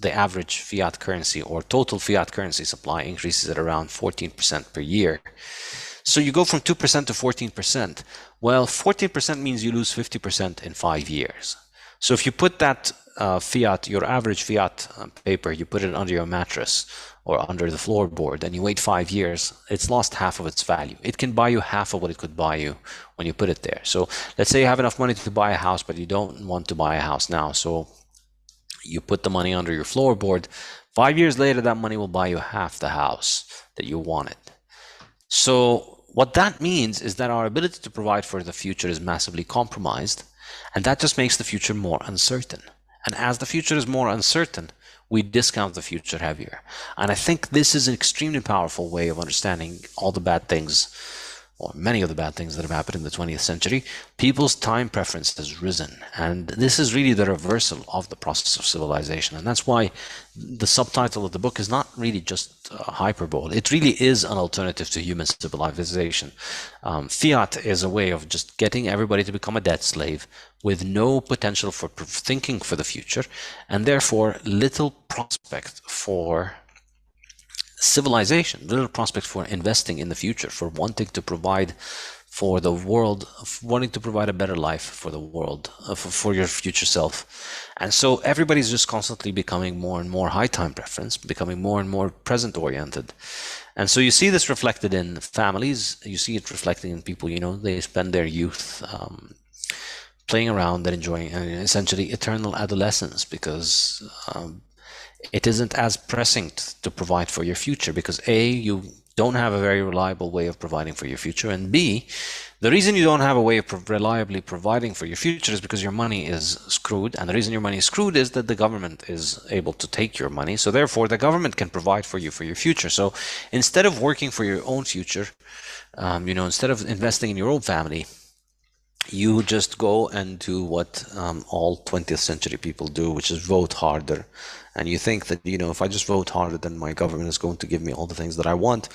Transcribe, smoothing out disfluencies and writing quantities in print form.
the average fiat currency or total fiat currency supply increases at around 14% per year. So you go from 2% to 14%. Well, 14% means you lose 50% in 5 years. So if you put that fiat, your average fiat paper, you put it under your mattress or under the floorboard, and you wait 5 years, it's lost half of its value. It can buy you half of what it could buy you when you put it there. So let's say you have enough money to buy a house, but you don't want to buy a house now. So you put the money under your floorboard. 5 years later, that money will buy you half the house that you wanted. So what that means is that our ability to provide for the future is massively compromised, and that just makes the future more uncertain. And as the future is more uncertain, we discount the future heavier. And I think this is an extremely powerful way of understanding all the bad things, or many of the bad things that have happened in the 20th century. People's time preference has risen, and this is really the reversal of the process of civilization. And that's why the subtitle of the book is not really just hyperbole. It really is an alternative to human civilization. Fiat is a way of just getting everybody to become a debt slave with no potential for thinking for the future, and therefore little prospect for civilization, little prospect for investing in the future, for wanting to provide for the world, wanting to provide a better life for the world, for your future self. And so everybody's just constantly becoming more and more high time preference, becoming more and more present oriented. And so you see this reflected in families, you see it reflecting in people, they spend their youth playing around and enjoying essentially eternal adolescence, because it isn't as pressing to provide for your future, because A, you don't have a very reliable way of providing for your future, and B, the reason you don't have a way of reliably providing for your future is because your money is screwed, and the reason your money is screwed is that the government is able to take your money, so therefore the government can provide for you for your future. So instead of working for your own future, instead of investing in your own family, you just go and do what all 20th century people do, which is vote harder. And you think that, if I just vote harder, then my government is going to give me all the things that I want.